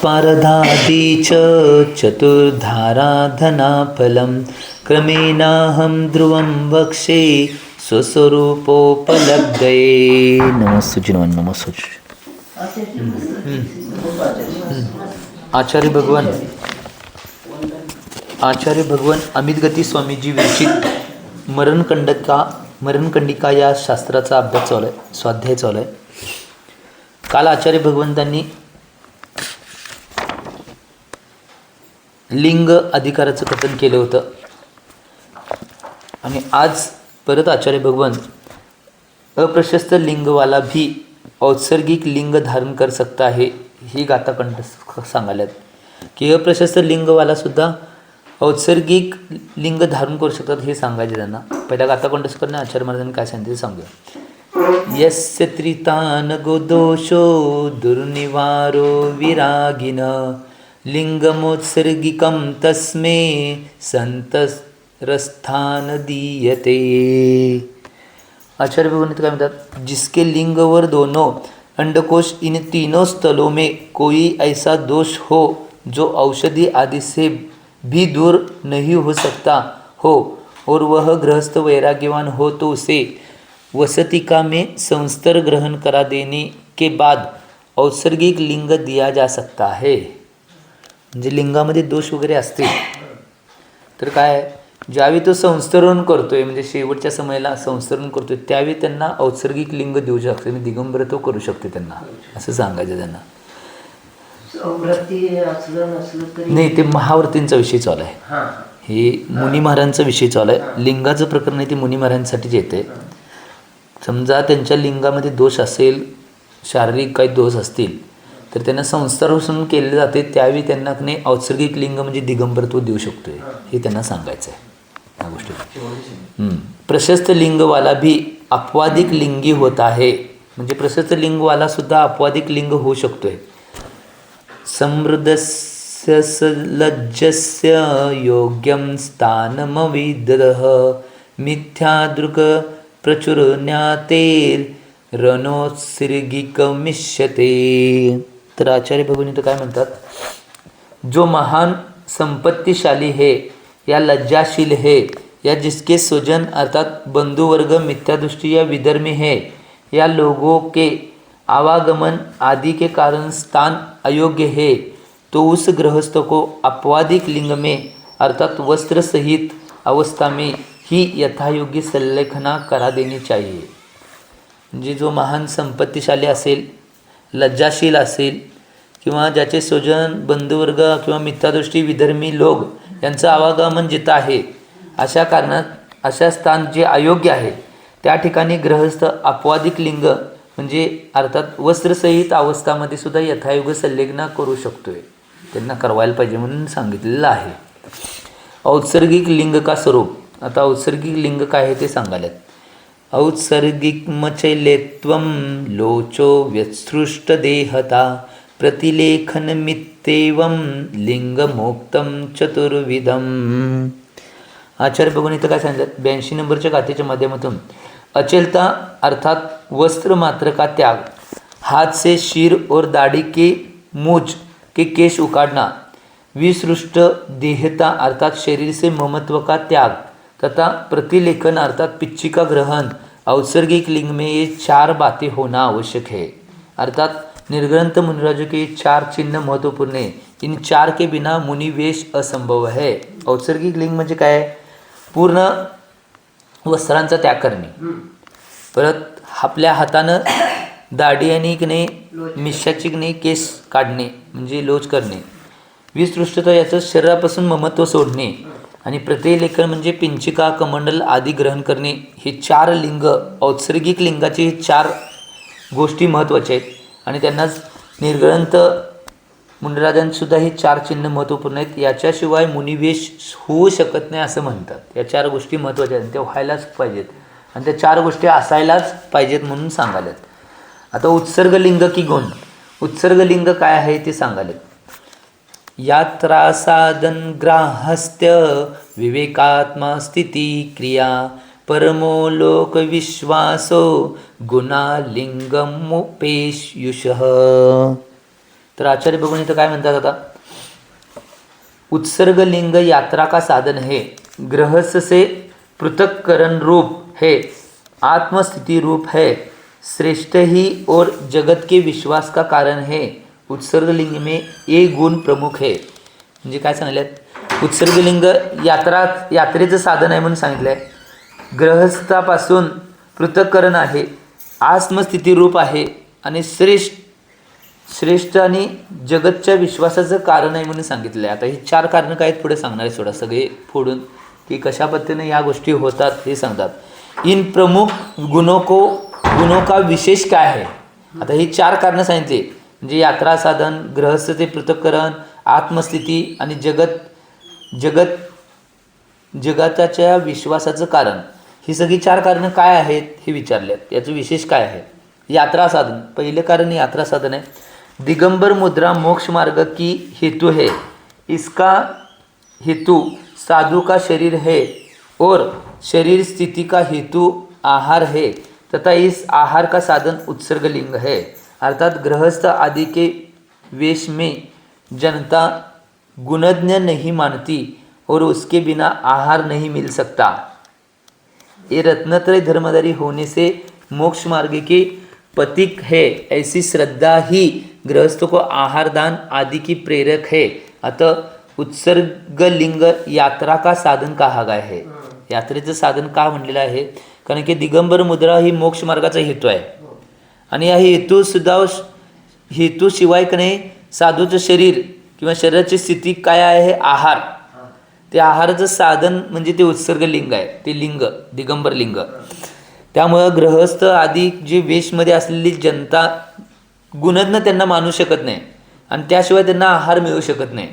स्वार्धादि च चतुर्धाराधनाफलं क्रमेणाहं ध्रुवं वक्षे स्वस्वरूपोपलब्धये. नमस्तुजी नमस्तुजी. आचार्य भगवान अमित गती स्वामीजी विरचित मरणकंडिका या शास्त्राचा अभ्यास चालू आहे, स्वाध्याय चालू आहे. काल आचार्य भगवंतांनी लिंग अधिकाराचं कथन केलं होतं आणि आज परत आचार्य भगवान अप्रशस्त लिंग वाला भी औत्सर्गिक लिंग धारण कर सकता है ही गाथा कंठ सांगायला की अप्रशस्त लिंगवाला सुद्धा औत्सर्गिक लिंग धारण करू शकतात हे सांगायचे त्यांना. पहिल्या गाथा कंठस्थ करणे आचार्य महाराजांनी काय सांगितले सांगूया. यस्य त्रितानगो दोषो दुर्निवारो विरागिन लिंगमोत्सर्गिकं तस्मे संतरस्थान दीयते. आचार्य भगवान काय म्हणतात, जिसके लिंग वर दोनों अंडकोश इन तीनों स्थलों में कोई ऐसा दोष हो जो औषधि आदि से भी दूर नहीं हो सकता हो और वह गृहस्थ वैराग्यवान हो तो उसे वसतिका में संस्तर ग्रहण करा देने के बाद औत्सर्गिक लिंग दिया जा सकता है. म्हणजे लिंगामध्ये दोष वगैरे असतील तर काय, ज्यावेळी तो संस्तरण करतोय म्हणजे शेवटच्या समयाला संस्तरण करतोय त्यावेळी त्यांना औत्सर्गिक लिंग देऊ शकते, म्हणजे दिगंबर तो करू शकते त्यांना, असं सांगायचं त्यांना. नाही, ते महाव्रतींचा विषय चालू आहे, हे मुनी महाराजांचा विषय चालू आहे. लिंगाचं प्रकरण आहे ते मुनी महाराजांसाठीच येते. समजा त्यांच्या लिंगामध्ये दोष असेल, शारीरिक काही दोष असतील तर त्यांना संस्कारापासून केले जाते, त्यावेळी त्यांना नाही औत्सर्गिक लिंग म्हणजे दिगंबरत्व देऊ शकतोय हे त्यांना सांगायचं आहे या गोष्टी. प्रशस्त लिंगवाला भी अपवादिक लिंगी होता है, म्हणजे प्रशस्त लिंगवाला सुद्धा अपवादिक लिंग होऊ शकतोय. समृद्धस्य लज्जस्य योग्यं स्थानमविदः मिथ्यादृक् प्रचुरण्यातेर रणोत्सर्गिकमिष्यते. तर आचार्य भगवान इथं काय म्हणतात, जो महान संपत्तिशाली है या लज्जाशील है या जिसके स्वजन अर्थात बंधुवर्ग मिथ्यादृष्टि या विधर्मी है या लोगों के आवागमन आदि के कारण स्थान अयोग्य है, तो उस गृहस्थ को अपवादिक लिंग में अर्थात वस्त्र सहित अवस्था में ही यथायोग्य संलेखना करा देनी चाहिए. म्हणजे जो महान संपत्तिशाली असेल, लज्जाशील असेल किंवा ज्याचे स्वजन बंधुवर्ग किंवा मिथ्यादृष्टी विधर्मी लोक यांचं आवागमन जिथं आहे अशा कारणात अशा स्थान जे अयोग्य आहे त्या ठिकाणी गृहस्थ अपवादिक लिंग म्हणजे अर्थात वस्त्रसहित अवस्थामध्ये सुद्धा यथायोग्य संलेखना करू शकतोय, त्यांना करवायला पाहिजे म्हणून सांगितलेलं आहे. औत्सर्गिक लिंग का स्वरूप, आता औत्सर्गिक लिंग काय आहे ते सांगायला. औत्सर्गिकमचैलेत्वं लोचो व्यत्सृष्ट देहता प्रतिलेखनमित्येवं लिंगमोक्तं चतुर्विधम. आचार्य भगवान इथं काय सांगितलं, 82 नंबरच्या गाथेच्या माध्यमातून अचलता अर्थात वस्त्र मात्र का त्याग, हाथ से शीर और दाढ़ी के मूछ के केश उखाड़ना, विसृष्ट देहता अर्थात शरीर से ममत्व का त्याग तथा प्रतिलेखन अर्थात पिच्ची का ग्रहण, औत्सर्गिक लिंग में ये 4 बातें होना आवश्यक है. अर्थात निर्ग्रंथ मुनिराजों के 4 चिन्ह महत्वपूर्ण है, इन 4 के बिना मुनिवेश असंभव है. औत्सर्गिक लिंग म्हणजे काय, पूर्ण वस्त्रांचा त्याग करणे, परत आपल्या हातानं दाढी आणि की नाही मिश्याची की नाही केस काढणे म्हणजे लोच करणे, विसृष्टता याचं शरीरापासून ममत्व सोडणे आणि प्रतिलेखन म्हणजे पिंचिका कमंडल आदी ग्रहण करणे. हे 4 लिंग औत्सर्गिक लिंगाचे 4 गोष्टी महत्त्वाच्या आहेत आणि त्यांनाच निर्ग्रंथ मुनिराजांसुद्धा हे 4 चिन्ह महत्त्वपूर्ण आहेत. याच्याशिवाय मुनिवेश होऊ शकत नाही असं म्हणतात. या 4 गोष्टी महत्त्वाच्या आहेत, त्या व्हायलाच पाहिजेत आणि त्या 4 गोष्टी असायलाच पाहिजेत म्हणून सांगाल्यात. आता उत्सर्गलिंग की गुण, उत्सर्गलिंग काय आहे ते सांगालेत. यात्रा साधन ग्राहस्थ्य विवेकात्मा स्थिती क्रिया परमो लोक विश्वासो गुणालिंगमुपेश युषः. तर आचार्य बघून इथं काय म्हणतात आता, उत्सर्ग लिंग यात्रा का साधन है, गृहस्थ से पृथक्करण रूप है, आत्मस्थिति रूप है, श्रेष्ठ ही और जगत के विश्वास का कारण है, उत्सर्ग लिंग में ये गुण प्रमुख है. म्हणजे काय सांगितलं, उत्सर्ग लिंग यात्रेचं साधन आहे म्हणून सांगितलं आहे, ग्रहस्थापासून पृथक्करण आहे, आत्मस्थिती रूप आहे आणि श्रेष्ठ आणि जगतच्या विश्वासाचं कारण आहे म्हणून सांगितलं आहे. आता ही 4 कारणं काय आहेत पुढे सांगणार आहे, सोडा सगळे फोडून की कशा पद्धतीने या गोष्टी होतात हे सांगतात. इन प्रमुख गुणों का विशेष काय आहे. आता ही 4 कारणं सांगितली, म्हणजे यात्रा साधन, गृहस्थते पृथक्करण, आत्मस्थिती आणि जगताच्या विश्वासाचं कारण, ही सगळी 4 कारणं काय आहेत हे विचारले. याचं विशेष काय आहे. यात्रा साधन, पहिले कारण यात्रा साधन आहे. दिगंबर मुद्रा मोक्ष मार्ग की हेतु है, इसका हेतु साधु का शरीर है और शरीर स्थिति का हेतु आहार है तथा इस आहार का साधन उत्सर्ग लिंग है. अर्थात गृहस्थ आदि के वेश में जनता गुणज्ञ नहीं मानती और उसके बिना आहार नहीं मिल सकता. ये रत्नत्रय धर्मधारी होने से मोक्ष मार्ग के प्रतीक है, ऐसी श्रद्धा ही गृहस्थ को आहार दान आदि की प्रेरक है. अतः उत्सर्ग लिंग यात्रा का साधन कहा गया है. यात्रेचं साधन का म्हणलेलं आहे, कारण की दिगंबर मुद्रा ही मोक्ष मार्गाचा हेतू आहे आणि या हेतूशिवाय का नाही साधूचं शरीर किंवा शरीराची स्थिती काय आहे, आहार, ते आहाराचं साधन म्हणजे ते उत्सर्ग लिंग आहे, ते लिंग दिगंबर लिंग. त्यामुळं गृहस्थ आदी जे वेशमध्ये असलेली जनता गुणज्ञ त्यांना मानू शकत नाही आणि त्याशिवाय त्यांना आहार मिळू शकत नाही.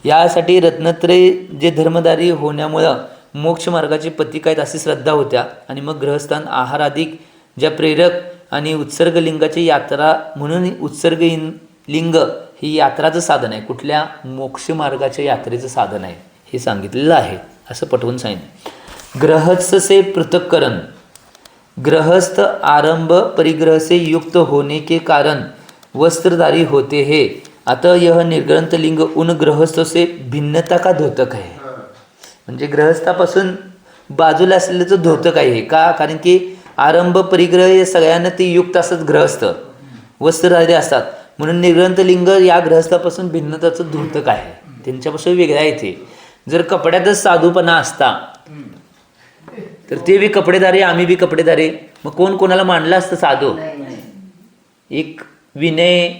यासाठी रत्नत्रय जे धर्मधारी होण्यामुळं मोक्ष मार्गाचे प्रतीक आहेत अशी श्रद्धा होत्या आणि मग गृहस्थान आहार अधिक ज्या प्रेरक आणि उत्सर्ग लिंगाची यात्रा म्हणून उत्सर्ग लिंग ही यात्राचं साधन आहे, कुठल्या मोक्ष मार्गाच्या यात्रेचं साधन आहे हे सांगितलेलं आहे असं पटवून सांगितलं. गृहस्थ से पृथक्करण, गृहस्थ आरंभ परिग्रह से युक्त होने के कारण वस्त्रधारी होते हैं, अतः यह निर्ग्रंथ लिंग उन गृहस्थों से भिन्नता का द्योतक है. म्हणजे गृहस्थापासून बाजूला असलेलं द्योतक आहे का, कारण की आरंभ परिग्रह हे सगळ्यांना ते युक्त असतात, गृहस्थ वस्त्रधारी असतात, म्हणून निर्ग्रंथ लिंग या गृहस्थापासून भिन्नताचं द्योतक आहे, त्यांच्यापासून वेगळा आहे. ते जर कपड्यातच साधूपणा असता तर ते बी कपडेदारी आम्ही बी कपडेदारी, मग कोण कोणाला मानलं असतं साधू. एक विनय,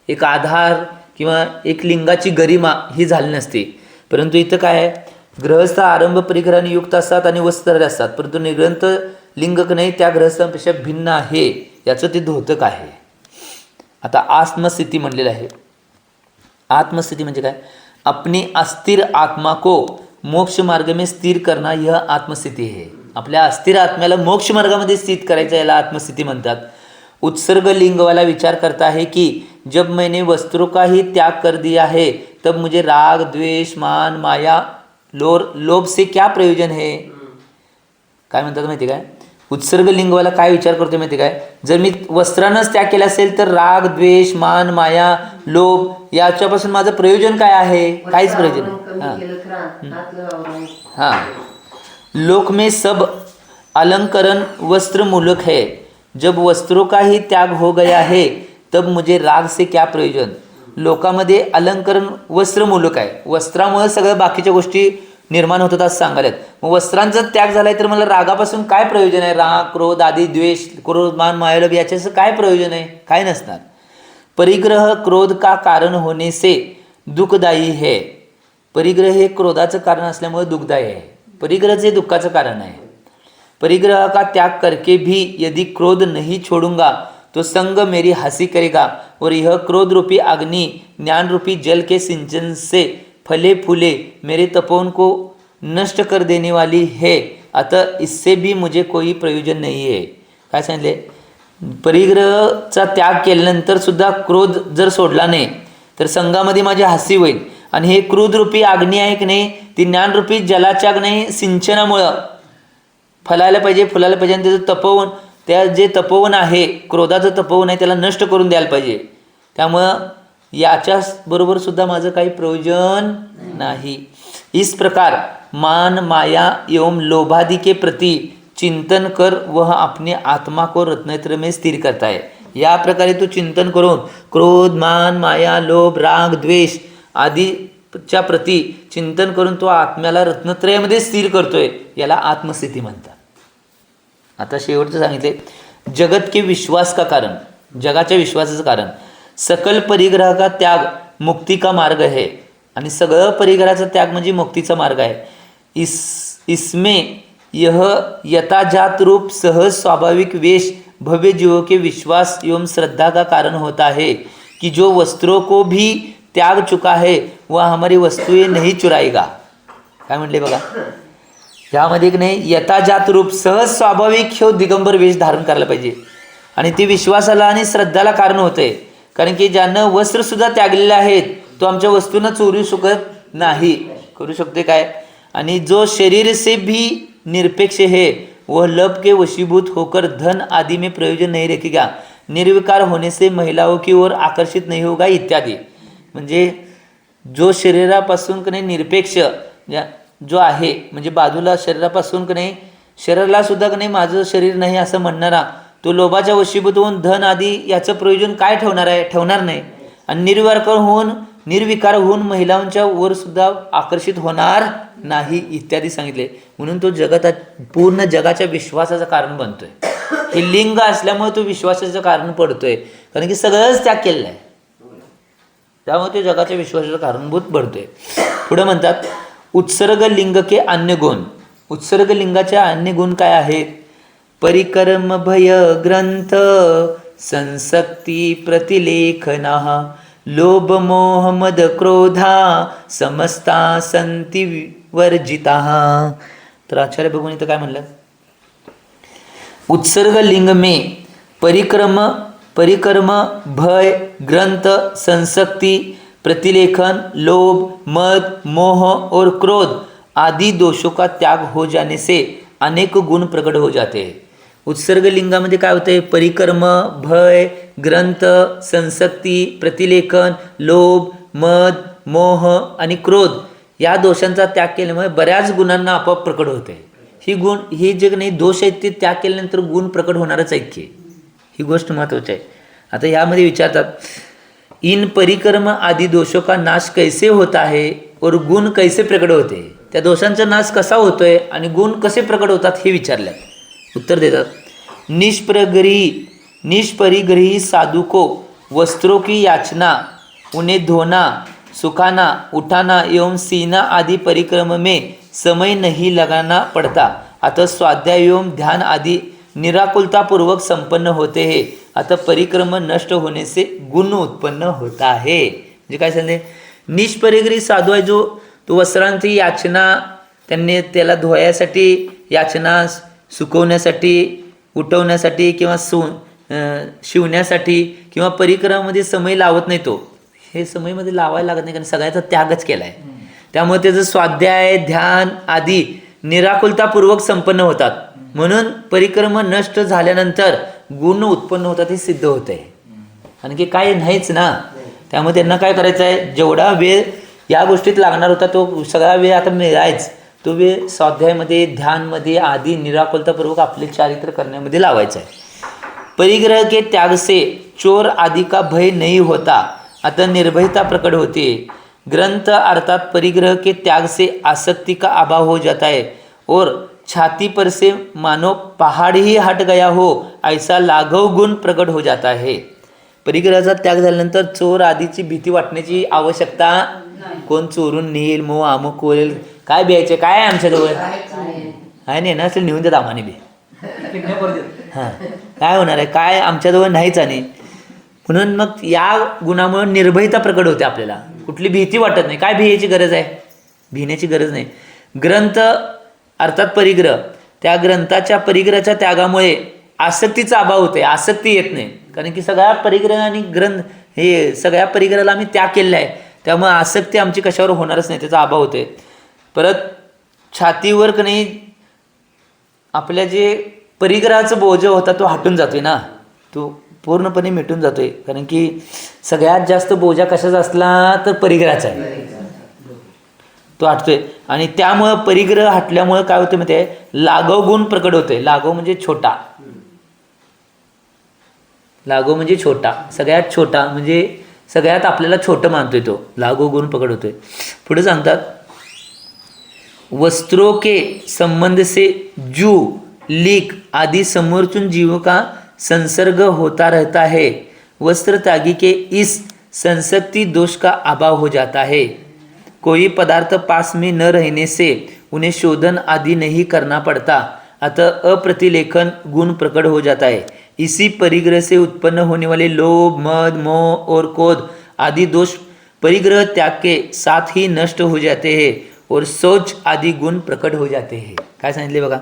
एक आधार किंवा एक लिंगाची गरिमा ही झाली नसते. परंतु इथं काय आहे, गृहस्थ आरंभ परिग्रहाने युक्त असतात आणि वस्त्रधारी असतात, परंतु निर्ग्रंथ लिंग नाही त्या गृहस्थांपेक्षा भिन्न आहे, याचं ते द्योतक आहे. आता आत्मस्थिती म्हणलेलं आहे. आत्मस्थिती म्हणजे काय, अपनी अस्थिर आत्मा को मोक्ष मार्ग में स्थिर करना यह आत्मस्थिती है. आपल्या अस्थिर आत्म्याला मोक्ष मार्गामध्ये स्थित करायचं याला आत्मस्थिती म्हणतात. उत्सर्ग लिंग वाला विचार करता है कि जब मैंने वस्त्रों का ही त्याग कर दिया है तब मुझे राग द्वेष मान माया लोभ से क्या प्रयोजन है. काय म्हणतात माहिती काय, उत्सर्ग लिंगवाला काय विचार करतो माहिती काय, जर मी वस्त्रांनाच त्याग केला असेल तर राग द्वेष मान माया लोभ याच्यापासून माझं प्रयोजन काय आहे, काहीच प्रयोजन नाही. हां, लोक में सब अलंकरण वस्त्र मूलक है, जब वस्त्रों का ही त्याग हो गया है तब मुझे राग से क्या प्रयोजन. लोकांमध्ये अलंकरण वस्त्रमूलक आहे, वस्त्रामुळे सगळ्या बाकीच्या गोष्टी निर्माण होतात असं सांगायला. मग वस्त्रांचा त्याग झालाय तर मला रागापासून काय प्रयोजन आहे, राग क्रोध आदी द्वेष क्रोध मान मायालोभ याच्याचं काय प्रयोजन आहे, काय नसणार. परिग्रह क्रोध का कारण होने से दुःखदायी है. परिग्रह हे क्रोधाचं कारण असल्यामुळे दुःखदायी आहे, परिग्रह हे दुःखाचं कारण आहे. परिग्रह का त्याग करके भी यदि क्रोध नहीं छोड़ूंगा तो संग मेरी हंसी करेगा और यह क्रोध रूपी अग्नि ज्ञान रूपी जल के सिंचन से फले फूले मेरे तपोवन को नष्ट कर देने वाली है, अतः इससे भी मुझे कोई प्रयोजन नहीं है. काय सांगितले, परिग्रहचा त्याग केल्यानंतर सुद्धा क्रोध जर सोडला नाही तर संघामध्ये माझी हसी होईल आणि हे क्रोध रूपी अग्नी आहे की नाही ती ज्ञानरूपी जलाच्या नाही सिंचनामुळं फलायला पाहिजे फुलायला पाहिजे आणि त्याचं तपोवन, त्या जे तपोवन आहे क्रोधाचं तपोवन आहे त्याला नष्ट करून द्यायला पाहिजे. त्यामुळं याच्याबरोबर सुद्धा माझं काही प्रयोजन नाही. इस प्रकार मान माया एवं लोभादि के प्रति चिंतन कर वह अपने आत्मा को रत्नत्र में स्थिर करता है. या प्रकारे तू चिंतन करून क्रोध मान माया लोभ राग द्वेष आदीच्या प्रती चिंतन करून तो आत्म्याला रत्नत्रयामध्ये स्थिर करतोय. याला आत्मस्थिती म्हणतात. आता शेवटचं सांगितले जगत के विश्वास का कारण, जगाच्या विश्वासाचं कारण. सकल परिग्रह का त्याग मुक्ती का मार्ग है. आणि सगळं परिग्रहाचा त्याग म्हणजे मुक्तीचा मार्ग आहे. इसमें यह यथाजात रूप सहज स्वाभाविक वेश भव्य जीवों के विश्वास एवं श्रद्धा का कारण होता है कि जो वस्त्रों को भी त्याग चुका है वह हमारी वस्तुएं नहीं चुराएगा. काय म्हटले बघा, ह्यामध्ये की नाही यथाजात रूप सहज स्वाभाविक हे दिगंबर वेश धारण करायला पाहिजे. आणि ते विश्वासाला आणि श्रद्धाला कारण होते. कारण की ज्यानं वस्त्रसुद्धा त्यागलेले आहेत तो आमच्या वस्तूंना चोरू शकत नाही. करू शकते काय. आणि जो शरीर से भी निरपेक्ष है वह लब के वशीभूत होकर धन आदि में प्रयोजन नहीं रखेगा. निर्विकार होने से महिलाओं की ओर आकर्षित नहीं होगा इत्यादी. म्हणजे जो शरीरापासून की नाही निरपेक्ष जो आहे म्हणजे बाजूला शरीरापासून की नाही शरीराला सुद्धा की नाही माझं शरीर नाही असं म्हणणारा तो लोभाच्या वशीभूत होऊन धन आदी याचं प्रयोजन काय ठेवणार आहे, ठेवणार नाही. आणि निर्विकार होऊन महिलांच्या वर सुद्धा आकर्षित होणार नाही इत्यादी सांगितले. म्हणून तो जगत पूर्ण जगाच्या विश्वासाचं कारण बनतोय. हे लिंग असल्यामुळे तो विश्वासाचं कारण पडतोय. कारण की सगळंच त्याग केलेलं आहे त्यामुळे ते जगाच्या विश्वासाचं कारणभूत बनतोय. पुढे म्हणतात उत्सर्ग लिंग के अन्य गुण. उत्सर्ग लिंगाचे अन्य गुण काय आहेत. परिकर्म भय ग्रंथ संसक्ती प्रतिलेखना लोभ मोह मद क्रोधा समस्ता संती वर्जिता. तर आचार्य बघून इथं काय म्हणलं, उत्सर्ग लिंग में परिक्रम भय ग्रंथ संसक्ति प्रतिलेखन लोभ मद मोह और क्रोध आदि दोषों का त्याग हो जाने से अनेक गुण प्रकट हो जाते हैं. उत्सर्ग लिंगामध्ये काय होते, परिकर्म भय ग्रंथ संसक्ती प्रतिलेखन लोभ मद मोह आणि क्रोध या दोषांचा त्याग केल्यामुळे बऱ्याच गुणांना आपोआप प्रकट होते. ही जे नाही दोष आहेत ते त्याग केल्यानंतर गुण प्रकट होणारच आहेत की, ही गोष्ट महत्त्वाची आहे. आता यामध्ये विचारतात इन परिकर्म आदि दोषों का नाश कैसे होता है और गुण कैसे प्रकट होते. त्या दोषांचा नाश कसा होतोय आणि गुण कसे प्रकट होतात हे विचारले. उत्तर देतात निष्परिग्रही साधु को वस्त्रों की याचना उन्हें धोना सुखाना उठाना एवं सीना आदि परिक्रम में समय नहीं लगाना पड़ता. अतः स्वाध्याय एवं ध्यान आदि निराकुलता पूर्वक संपन्न होते हैं. अतः परिक्रम नष्ट होने से गुण उत्पन्न होता है. म्हणजे काय सांगते, निष्परिग्रही साधू आहे जो तो वस्त्रांची याचना त्यांनी त्याला धुवायसाठी याचना सुकवण्यासाठी उठवण्यासाठी किंवा शिवण्यासाठी किंवा परिक्रमामध्ये समय लावत नाही. तो हे समयमध्ये लावायला लागत नाही कारण सगळ्याचा त्यागच केला आहे. त्यामुळे त्याचं स्वाध्याय ध्यान आदी निराकुलतापूर्वक संपन्न होतात. म्हणून परिक्रम नष्ट झाल्यानंतर गुण उत्पन्न होतात हे सिद्ध होत आहे. आणखी काय नाहीच ना. त्यामुळे त्यांना काय करायचं आहे, जेवढा वेळ या गोष्टीत लागणार होता तो सगळा वेळ आता मिळायच तो वेळ स्वाध्यायामध्ये ध्यानमध्ये आदी निराकुलतापूर्वक आपले चारित्र करण्यामध्ये लावायचा आहे. परिग्रह के त्याग से चोर आदि का भय नहीं होता अतः निर्भयता प्रकट होती है. ग्रंथ अर्थात परिग्रह के त्याग से आसक्ति का अभाव हो जाता है और छाती पर से मानो पहाड़ ही हट गया हो ऐसा लाघव गुण प्रकट हो जाता है. परिग्रहाचा त्याग झाल्यानंतर चोर आदीची भीती वाटण्याची आवश्यकता, कोण चोरून नेईल मग अमुक कोरेल काय भ्यायचे काय आहे आमच्याजवळ आहे नाही ना असेल नेऊन देत आम्हाने बी हां काय होणार आहे काय आमच्याजवळ नाहीच. आणि म्हणून मग या गुणामुळे निर्भयता प्रकट होते. आपल्याला कुठली भीती वाटत नाही. काय भियाची गरज आहे, भिण्याची गरज नाही. ग्रंथ अर्थात परिग्रह त्या ग्रंथाच्या परिग्रहाच्या त्यागामुळे आसक्तीचा अभाव होते. आसक्ती येत नाही कारण की सगळ्या परिग्रह आणि ग्रंथ हे सगळ्या परिग्रहाला आम्ही त्याग केलेला आहे. त्यामुळे आसक्ती आमची कशावर होणारच नाही, त्याचा अभाव होते. परत छातीवर की नाही आपल्या जे परिग्रहाचं बोज होता तो हटून जातोय ना. तो पूर्णपणे मिटून जातोय. कारण की सगळ्यात जास्त बोजा कशाचा असला तर परिग्रहाचा आहे, तो हटतोय. आणि त्यामुळं परिग्रह हटल्यामुळं काय होतं माहिती आहे, लाघव गुण प्रकट होतोय. लाघव म्हणजे छोटा, लाघव म्हणजे छोटा, सगळ्यात छोटा म्हणजे सगळ्यात आपल्याला छोटं मानतोय तो लाघव गुण प्रकट होतोय. पुढे सांगतात, वस्त्रों के संबंध से जू लीक आदि समूर्चुन जीव का संसर्ग होता रहता है. वस्त्र त्यागी के इस संसक्ति दोष का अभाव हो जाता है. कोई पदार्थ पास में न रहने से उन्हें शोधन आदि नहीं करना पड़ता, अतः अप्रतिलेखन गुण प्रकट हो जाता है. इसी परिग्रह से उत्पन्न होने वाले लोभ, मद, मोह और क्रोध आदि दोष परिग्रह त्याग के साथ ही नष्ट हो जाते हैं और शौच आदि गुण प्रकट हो जाते हैं. काय सांगितले बघा,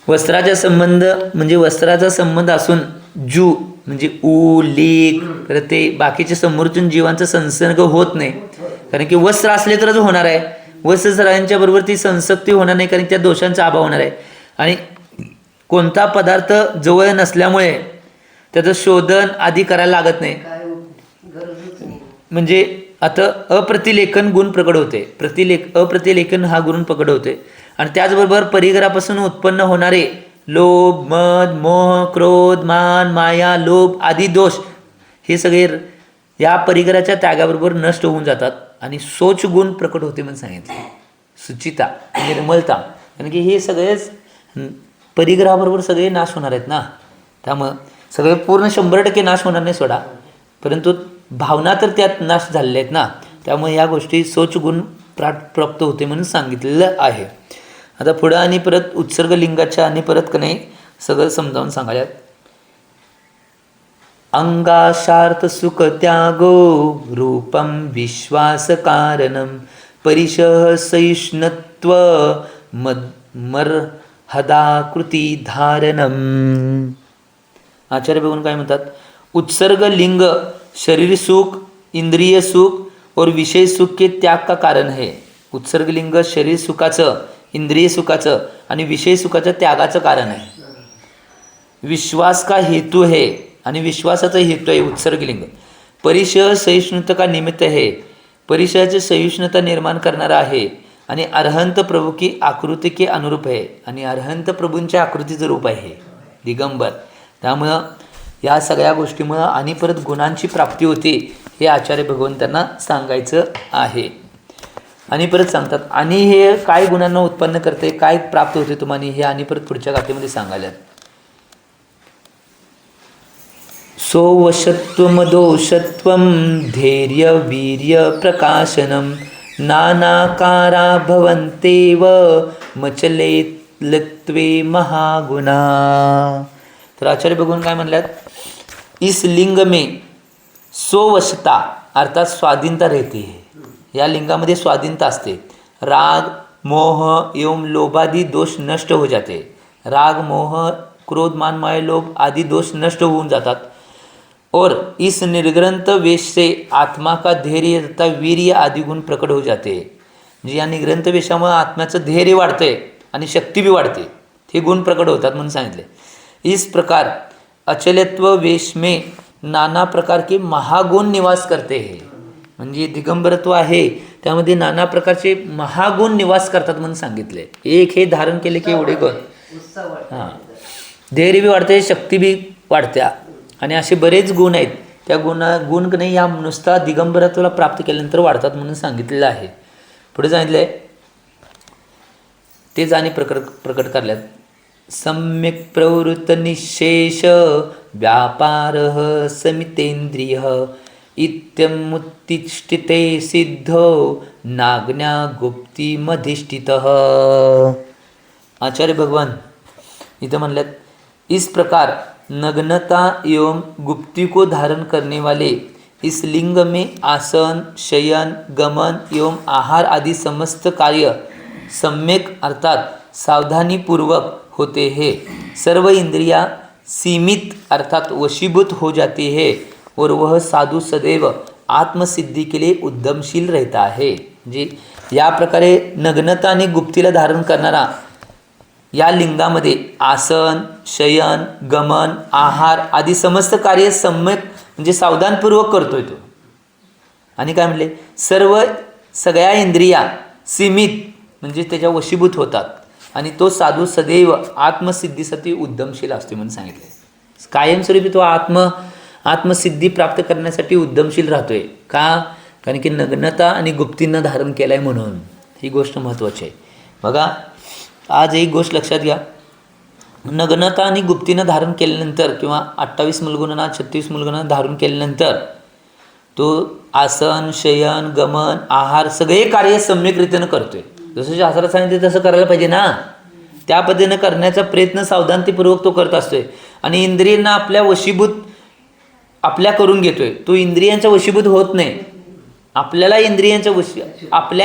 वस्त्राचा संबंध म्हणजे वस्त्राचा संबंध असून जू म्हणजे लीक तर ते बाकीचे समोरतून जीवांचा संसर्ग होत नाही. कारण की वस्त्र असले तरच होणार आहे. वस्त्र बरोबर ती संसक्ती होणार नाही, कारण त्या दोषांचा अभाव होणार आहे. आणि कोणता पदार्थ जवळ नसल्यामुळे त्याचं शोधन आधी करायला लागत नाही. म्हणजे आता अप्रतिलेखन गुण प्रकट होते. अप्रतिलेखन हा गुण प्रकट होते. आणि त्याचबरोबर परिग्रहापासून उत्पन्न होणारे लोभ, मद, मोह, क्रोध, मान, माया, लोभ आदी दोष हे सगळे या परिग्रहाच्या त्यागाबरोबर नष्ट होऊन जातात. आणि शौच गुण प्रकट होते म्हणून सांगितले. शुचिता, निर्मलता, कारण की हे सगळेच परिग्रहाबरोबर सगळे नाश होणार आहेत ना. त्यामुळं सगळे पूर्ण 100% नाश होणार नाही सोडा, परंतु भावना तर त्यात नाश झालेल्या आहेत ना. त्यामुळे या गोष्टी शौच गुण प्राप्त होते म्हणून सांगितलेलं आहे. आता पुढं आणि परत उत्सर्ग लिंगाच्या आणि परत का नाही सगळं समजावून सांगायला. अंगाशार्थ सुख त्यागो रूपम विश्वास कारणम परिशह सहिष्णुत्व मर्हदाकृती धारणम. आचार्य बघून काय म्हणतात, उत्सर्ग लिंग शरीर सुख, इंद्रिय सुख और विषय सुख के त्याग का कारण है. उत्सर्ग लिंग शरीर सुखाचं, इंद्रिय सुखाचं आणि विषय सुखाचं त्यागाचं कारण आहे. विश्वास का हेतु है आणि विश्वासाचा हेतू आहे उत्सर्गलिंग. परिशय सहिष्णुता का निमित्त है, परिशयाची सहिष्णुता निर्माण करणारा आहे. आणि अरहंत प्रभू की आकृती के अनुरूप आहे, आणि अरहंत प्रभूंच्या आकृतीचं रूप आहे दिगंबर. त्यामुळं या सगळ्या गोष्टीमुळं आणि परत गुणांची प्राप्ती होते हे आचार्य भगवंतांना सांगायचं आहे. आणि परत सांगतात, आणि हे काय गुणांना उत्पन्न करते, काय प्राप्त होते तुम्हाला, हे आणि परत पुढच्या गाथेमध्ये सांगायला. सोवशत्वमदोषत्वं धैर्य वीर्य प्रकाशनम नानाकारा भवन्तेव मचलेत्वे महागुणा. तर आचार्य बघून काय म्हणल्यात, इस लिंग में सोवशता अर्थात स्वाधीनता रहती है. या लिंगामध्ये स्वाधीनता असते. राग, मोह एवं लोभादि दोष नष्ट हो जाते. राग, मोह, क्रोध, मान, माया, लोभ आदि दोष नष्ट होऊन जातात. और इस निर्ग्रंथ वेश से आत्मा का धैर्य तथा वीर्य आदि गुण प्रकट हो जाते. म्हणजे या निग्रंथ वेशामुळे आत्म्याचं धैर्य वाढते आणि शक्ती भी वाढते, हे गुण प्रकट होतात म्हणून सांगितले. इस प्रकार अचलत्व वेश में नाना प्रकार के महागुण निवास करते हैं. म्हणजे दिगंबरत्व आहे त्यामध्ये नाना प्रकारचे महागुण निवास करतात म्हणून सांगितले. एक हे धारण केले की एवढे गुण, हां, धैर्य बी वाढते, शक्ती बी वाढत्या, आणि असे बरेच गुण आहेत. त्या गुण का नाही या नुसता दिगंबरत्वाला प्राप्त केल्यानंतर वाढतात म्हणून सांगितलेलं आहे. पुढे सांगितलं आहे तेच आणि प्रकट करल्यात. सम्यक प्रवृत्त निशेष व्यापार समितेंद्रिय इत्यमुत्तिष्ठिते सिद्धो नाज्ञा गुप्ती मधिष्ठित. आचार्य भगवान इथं म्हणल्यात, इस प्रकार नग्नता एवं गुप्ती को धारण करने वाले इस लिंग में आसन, शयन, गमन एवं आहार आदि समस्त कार्य सम्यक अर्थात सावधानी पूर्वक होते हैं. सर्व इंद्रियां सीमित अर्थात वशीभूत हो जाती है और वह साधु सदैव आत्मसिद्धि के लिए उद्यमशील रहता है. म्हणजे या प्रकारे नग्नता आणि गुप्तीला धारण करणारा या लिंगामध्ये आसन, शयन, गमन, आहार आदी समस्त कार्य सम्यक म्हणजे सावधानपूर्वक करतोय तो. आणि काय म्हणले, सगळ्या इंद्रिया सीमित म्हणजे त्याच्या वशीभूत होतात आणि तो साधू सदैव आत्मसिद्धीसाठी उद्यमशील असतो म्हणून सांगितले. कायमस्वरूपी तो आत्मसिद्धी प्राप्त करण्यासाठी उद्यमशील राहतोय. का? कारण की नग्नता आणि गुप्तींना धारण केलं आहे म्हणून. ही गोष्ट महत्त्वाची आहे. बघा, आज एक गोष्ट लक्षात घ्या, नग्नता आणि गुप्तीनं धारण केल्यानंतर किंवा 28 मूलगुणांना 36 मूलगुणांना धारण केल्यानंतर तो आसन, शयन, गमन, आहार सगळे कार्य सम्यकरीतीनं करतोय. जसं शास्त्रात सांगितलं तसं करायला पाहिजे ना. त्या पद्धतीनं करण्याचा प्रयत्न सावधानतेपूर्वक तो करत असतोय आणि इंद्रियांना आपल्या वशीभूत आपल्या करून घेतोय. तो इंद्रियांच्या वशीभूत होत नाही. आपल्या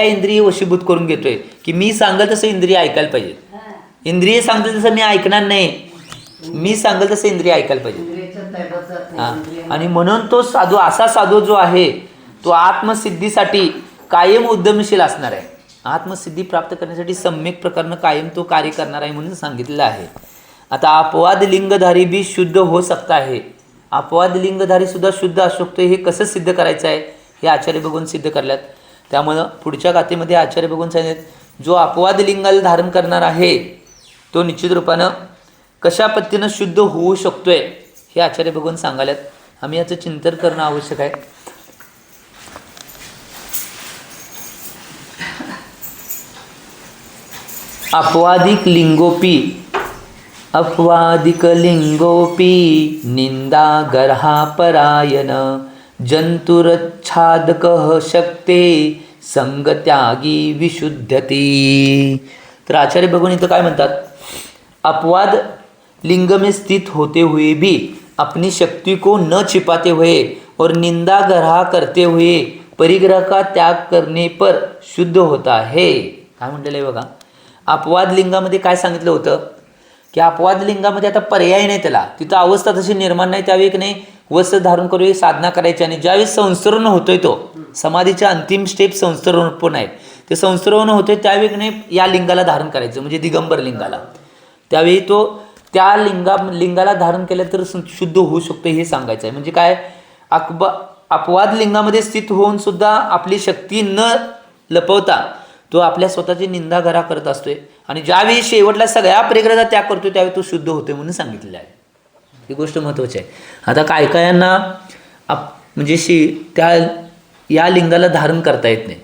इंद्रिय वशीभूत करून घेतोय की मी सांगेल तसं इंद्रिय ऐकायला पाहिजे. इंद्रिय सांगते तसं मी ऐकणार नाही, मी सांगेल तसं इंद्रिय ऐकायला पाहिजे. आणि म्हणून तो साधू, असा साधू जो आहे तो आत्मसिद्धीसाठी कायम उद्यमशील असणार आहे. आत्मसिद्धी प्राप्त करण्यासाठी सम्यक प्रकारनं कायम तो कार्य करणार आहे म्हणून सांगितलेलं आहे. आता अपवाद लिंगधारी भी शुद्ध हो सकता है. अपवाद लिंगधारी सुद्धा शुद्ध असू शकतो. हे कसं सिद्ध करायचं आहे हे आचार्य बघून सिद्ध करल्यात. त्यामुळं पुढच्या गाथेमध्ये आचार्य बघून सांगितलं, जो अपवाद लिंगाला धारण करणार आहे तो निश्चित रूपानं कशा पद्धतीनं शुद्ध होऊ शकतोय हे आचार्य बघून सांगायल्यात. आम्ही याचं चिंतन करणं आवश्यक आहे. अपवादिक लिंगोपी निंदा गर्हा परायण जंतुरच्छादकः शक्ते संगत्यागी विशुद्धती. तर आचार्य भगवान इथं काय म्हणतात, अपवाद लिंग में स्थित होते हुए भी अपनी शक्ति को न छिपाते हुए और निंदा गर्हा करते हुए परिग्रह का त्याग करने पर शुद्ध होता है. काय म्हटलेलं आहे बघा, अपवाद लिंगामध्ये काय सांगितलं होतं की अपवाद लिंगामध्ये आता पर्याय नाही, त्याला तिथं अवस्था तशी निर्माण नाही. त्यावेळी नाही वस्त्र धारण करून साधना करायची आणि ज्यावेळी संस्करण होतोय तो समाधीच्या अंतिम स्टेप संस्करण पण आहेत, ते संस्करण होतोय त्यावेळी नाही या लिंगाला धारण करायचं म्हणजे दिगंबर लिंगाला. त्यावेळी तो त्या लिंगाला धारण केलं तर शुद्ध होऊ शकतो हे सांगायचं आहे. म्हणजे काय, अपवाद लिंगामध्ये स्थित होऊन सुद्धा आपली शक्ती न लपवता तो आपल्या स्वतःची निंदा घरा करत असतोय आणि ज्यावेळी शेवटला सगळ्या परिग्रहाचा त्याग करतोय त्यावेळी तो शुद्ध होतोय म्हणून सांगितलेलं आहे. ही गोष्ट महत्त्वाची आहे. आता काय कायांना म्हणजे त्या या लिंगाला धारण करता येत नाही,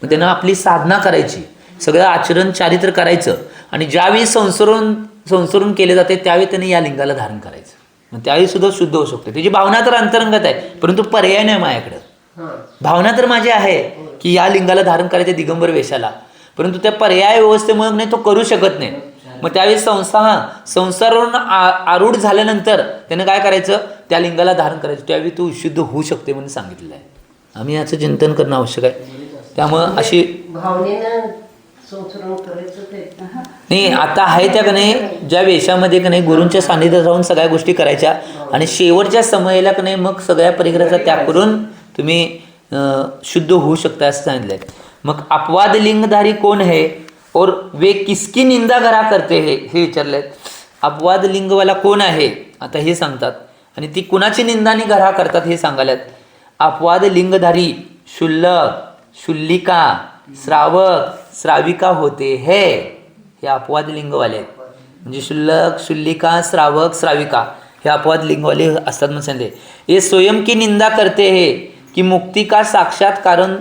मग त्यांना आपली साधना करायची, सगळं आचरण चारित्र करायचं आणि ज्यावेळी संसरून केले जाते त्यावेळी त्यांनी या लिंगाला धारण करायचं. मग त्यावेळी सुद्धा शुद्ध होऊ शकते. त्याची भावना तर अंतरंगत आहे, परंतु पर्याय नाही माझ्याकडं. भावना तर माझी आहे की या लिंगाला धारण करायचं दिगंबर वेशाला, परंतु त्या पर्याय व्यवस्थेमुळे नाही तो करू शकत नाही. मग त्यावेळी संसारावरून आरूढ झाल्यानंतर त्यानं काय करायचं, त्या लिंगाला धारण करायचं, त्यावेळी तो शुद्ध होऊ शकते म्हणून सांगितलेलं आहे. आम्ही याचं चिंतन करणं आवश्यक आहे. त्यामुळं अशी नाही आता आहे त्या का नाही ज्या वेशामध्ये का नाही गुरूंच्या सान्निध्यात राहून सगळ्या गोष्टी करायच्या आणि शेवटच्या समयाला का नाही मग सगळ्या परिग्रहाचा त्याग करून तुम्ही शुद्ध होऊ शकता असं सांगितलंय. मग अपवाद लिंगधारी कोण है और वे किसकी निंदा करा करते है हे विचारलंय. अपवाद लिंगवाला कोण आहे आता हे सांगतात आणि ती कुणाची निंदा आणि गरा करतात हे सांगायल्यात. अपवाद लिंगधारी शुल्लक, शुल्लिका, श्रावक, श्राविका होते है. हे अपवाद लिंगवाले आहेत. म्हणजे शुल्लक, शुल्लिका, श्रावक, श्राविका हे अपवाद लिंगवाले असतात म्हणून सांगितले. ये स्वयं की निंदा करते है कि मुक्ति का साक्षात कारण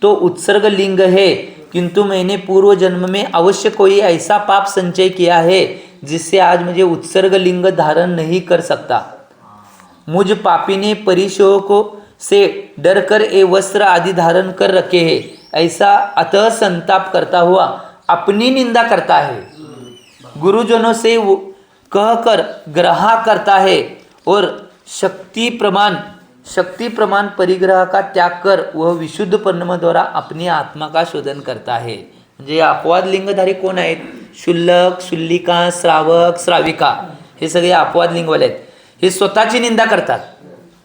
तो उत्सर्ग लिंग है, किंतु मैंने पूर्व जन्म में अवश्य कोई ऐसा पाप संचय किया है जिससे आज मुझे उत्सर्ग लिंग धारण नहीं कर सकता. मुझ पापी ने परिशोक से डर कर ये वस्त्र आदि धारण कर रखे हैं. ऐसा अतः संताप करता हुआ अपनी निंदा करता है, गुरुजनों से कहकर ग्रहा करता है और शक्ति प्रमाण परिग्रह का त्याग कर वह विशुद्ध परिणाम द्वारा अपनी आत्मा का शोधन करता है. म्हणजे अपवाद लिंगधारी कोण आहेत, शुल्लक, शुल्लिका, श्रावक, श्राविका हे सगळे अपवाद लिंगवाले आहेत. हे स्वतःची निंदा करतात.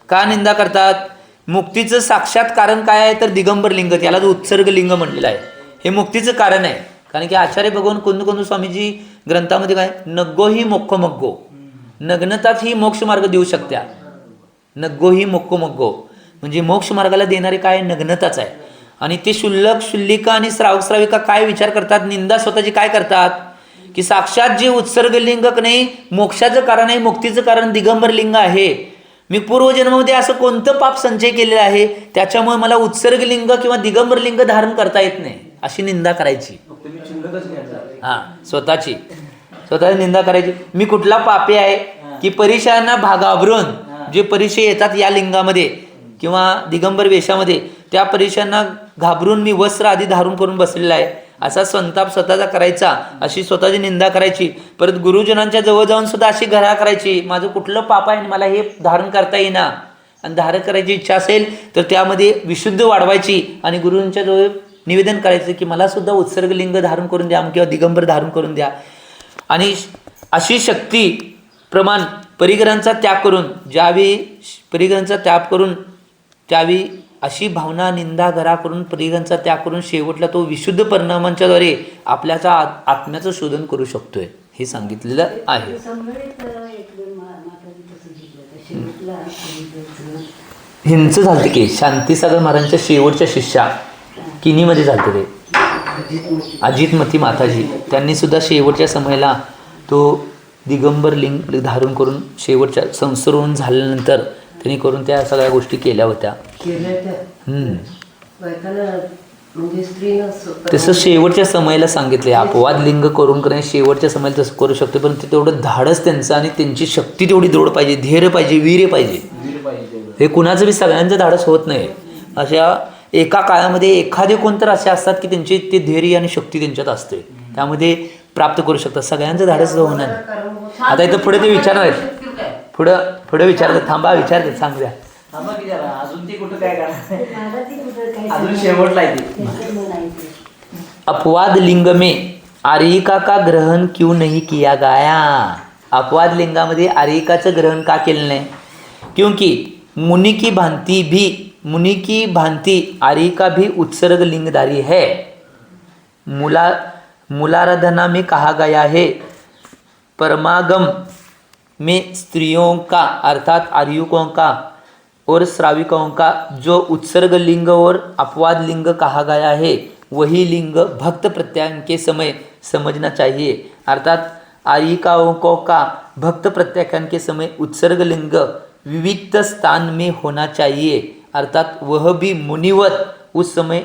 का निंदा करतात, मुक्तीचं साक्षात कारण काय आहे तर दिगंबर लिंग, त्याला जो उत्सर्ग लिंग म्हणलेलं आहे हे मुक्तीचं कारण आहे. कारण की आचार्य भगवान कुंदकुंद स्वामीजी ग्रंथामध्ये काय नग्गो ही मोक्ष मग्गो, नग्नताच ही मोक्ष मार्ग देऊ शकत्या. नग्गो ही मोक्ष मग्गो म्हणजे मोक्ष मार्गाला देणारे काय नग्नताच आहे. आणि ते शुल्लक शुल्लिका आणि श्रावक श्राविका काय विचार करतात, निंदा स्वतःची काय करतात की साक्षात जे उत्सर्ग लिंग नाही मोक्षाचं कारण आहे, मुक्तीचं कारण दिगंबर लिंग आहे. मी पूर्वजन्मामध्ये असं कोणतं पाप संचय केलेलं आहे त्याच्यामुळे मला उत्सर्ग लिंग किंवा दिगंबर लिंग धारण करता येत नाही, अशी निंदा करायची. हां, स्वतःची निंदा करायची. मी कुठला पापी आहे की परीक्षांना घाबरून जे परीक्षा येतात या लिंगामध्ये किंवा दिगंबर वेशामध्ये, त्या परीक्षांना घाबरून मी वस्त्र आधी धारण करून बसलेला आहे, असा संताप स्वतःचा करायचा, अशी स्वतःची निंदा करायची. परत गुरुजनांच्या जवळ जाऊन सुद्धा अशी घरा करायची, माझं कुठलं पाप आहे मला हे धारण करता येईना. आणि धारण करायची इच्छा असेल तर त्यामध्ये विशुद्ध वाढवायची आणि गुरुंच्या जवळ निवेदन करायचं की मला सुद्धा उत्सर्ग लिंग धारण करून द्या किंवा दिगंबर धारण करून द्या. आणि अशी शक्ती प्रमाण परिग्रहांचा त्याग करून, ज्यावेळी परिग्रहांचा त्याग करून त्यावेळी अशी भावना निंदा घरा करून परिग्रहांचा त्याग करून शेवटला तो विशुद्ध परिणामांच्याद्वारे आपल्याचा आत्म्याचं शोधन करू शकतोय, हे सांगितलेलं आहे. हिंचं झालं की शांतीसागर महाराजांच्या शेवटच्या शिष्या किनीमध्ये झालं ते अजितमती माताजी, त्यांनी सुद्धा शेवटच्या समयाला तो दिगंबर लिंग धारण करून शेवटच्या संसर्गून झाल्यानंतर त्यांनी करून त्या सगळ्या गोष्टी केल्या होत्या. तसं शेवटच्या समयाला सांगितले अपवाद लिंग करून करणे शेवटच्या समयाला तसं करू शकतो, पण ते तेवढं धाडस त्यांचं आणि त्यांची शक्ती तेवढी दृढ पाहिजे, धैर्य पाहिजे, वीर्य पाहिजे. हे कुणाचं बी सगळ्यांचं धाडस होत नाही. अशा एका काळामध्ये एखादे कोणतर असे असतात की त्यांची ते धैर्य आणि शक्ती त्यांच्यात असते, त्यामध्ये प्राप्त करू शकतात. सगळ्यांचं धाडस होणार. आता इथं पुढे ते विचारणार आहेत, पुढे विचारतात, थांबा विचारतात, सांग द्या अपवाद लिंग में आर्यिका का ग्रहण क्यों नहीं किया गया. अपवाद लिंगामध्ये आर्यिकाचं ग्रहण का केलं नाही, क्योंकि मुनि की भांति आर्यिका भी उत्सर्ग लिंगधारी है. मूलाराधना में कहा गया है परमागम में स्त्रियों का अर्थात आर्युकों का और श्राविकों का जो उत्सर्ग लिंग और अपवाद लिंग कहा गया है वही लिंग भक्त प्रत्यायन के समय समझना चाहिए. अर्थात आर्यिकाओं का भक्त प्रत्याख्यान के समय उत्सर्ग लिंग विविक्त स्थान में होना चाहिए, अर्थात वह भी मुनिवत उस समय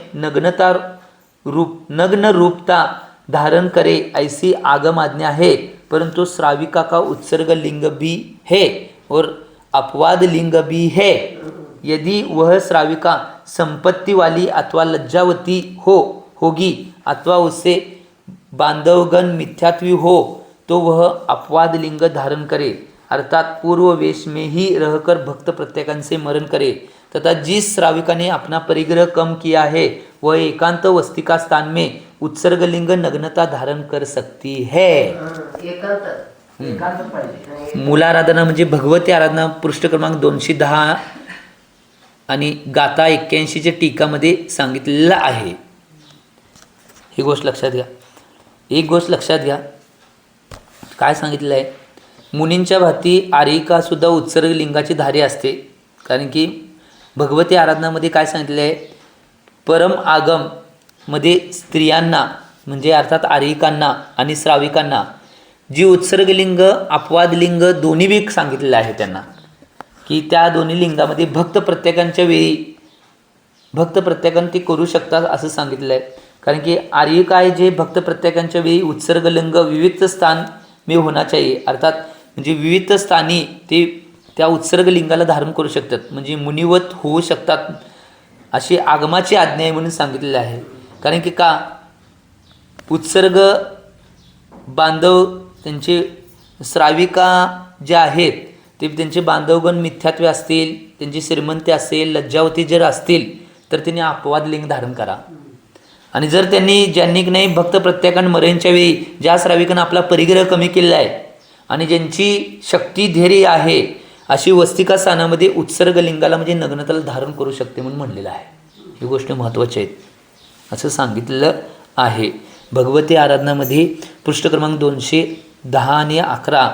नग्न रूपता धारण करे ऐसी आगम आज्ञा है. परंतु श्राविका का उत्सर्ग लिंग भी है और अपवाद लिंग भी है. यदि वह श्राविका संपत्ति वाली अथवा लज्जावती होगी अथवा उससे बांधवगण मिथ्यात्वी हो तो वह अपवाद लिंग धारण करे, अर्थात पूर्व वेश में ही रहकर भक्त प्रत्येकन से मरण करे. तथा जिस श्राविका ने अपना परिग्रह कम किया है वह एकांत वस्तिका स्थान में उत्सर्ग लिंग नग्नता धारण कर सकती है. मूलाराधना म्हणजे भगवती आराधना पृष्ठ क्रमांक 210 आणि गाथा 81च्या टीकामध्ये सांगितलेलं आहे. ही गोष्ट लक्षात घ्या. एक गोष्ट लक्षात घ्या, काय सांगितलेलं आहे, मुनींच्या भाती आर्यिका सुद्धा उत्सर्ग लिंगाची धारी असते. कारण की भगवती आराधनामध्ये काय सांगितलेलं आहे, परम आगम मध्ये स्त्रियांना म्हणजे अर्थात आर्यिकांना आणि श्राविकांना जी उत्सर्ग लिंग अपवाद लिंग दोन्ही बी सांगितलेलं आहे त्यांना, की त्या दोन्ही लिंगामध्ये भक्त प्रत्येकांच्या वेळी भक्त प्रत्येकान ते करू शकतात असं सांगितलं आहे. कारण की आर्यिका आहे जे भक्त प्रत्येकांच्या वेळी उत्सर्ग लिंग विविध स्थान में होना चाहिए, अर्थात म्हणजे विविध स्थानी ते त्या उत्सर्ग लिंगाला धारण करू शकतात, म्हणजे मुनिवत होऊ शकतात अशी आगमाची आज्ञा आहे म्हणून सांगितलेलं आहे. कारण की का उत्सर्ग बांधव त्यांचे श्राविका ज्या आहेत ते त्यांचे बांधवगण मिथ्यात्वे असतील, त्यांची श्रीमंती असेल, लज्जावती जर असतील तर त्यांनी अपवाद लिंग धारण करा. आणि जर ज्यांनी नाही भक्त प्रत्येकान मरेंच्या वेळी ज्या श्राविकांना आपला परिग्रह कमी केलेला आहे आणि ज्यांची शक्ती धैर्य आहे अशी वस्तिका स्थानामध्ये उत्सर्ग लिंगाला म्हणजे नग्नताला धारण करू शकते म्हणून म्हणलेलं आहे. ही गोष्ट महत्त्वाची आहे असं सांगितलेलं आहे. भगवती आराधनामध्ये पृष्ठ क्रमांक 210 आणि 11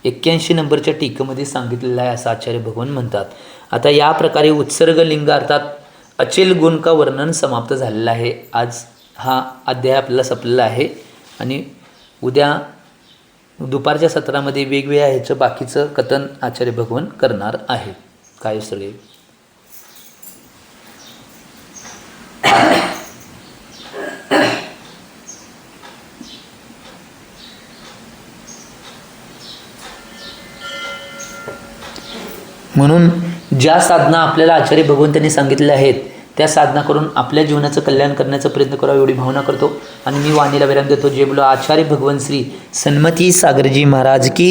81 नंबरच्या टीकेमध्ये सांगितलेलं आहे असं आचार्य भगवान म्हणतात. आता या प्रकारे उत्सर्ग लिंग अर्थात अचेल गुण का वर्णन समाप्त झालेलं आहे. आज हा अध्याय आपल्याला संपलेला आहे आणि उद्या दुपारच्या सत्रामध्ये वेगवेगळ्या ह्याचं बाकीचं कथन आचार्य भगवान करणार आहे. काय सगळे म्हणून ज्या साधना आपल्याला आचार्य भगवंतांनी सांगितलेल्या आहेत त्या साधना करून आपल्या जीवनाचं कल्याण करण्याचा प्रयत्न करावा एवढी भावना करतो आणि मी वाणीला विराम देतो. जे बोलो आचार्य भगवान श्री सन्मती सागरजी महाराज की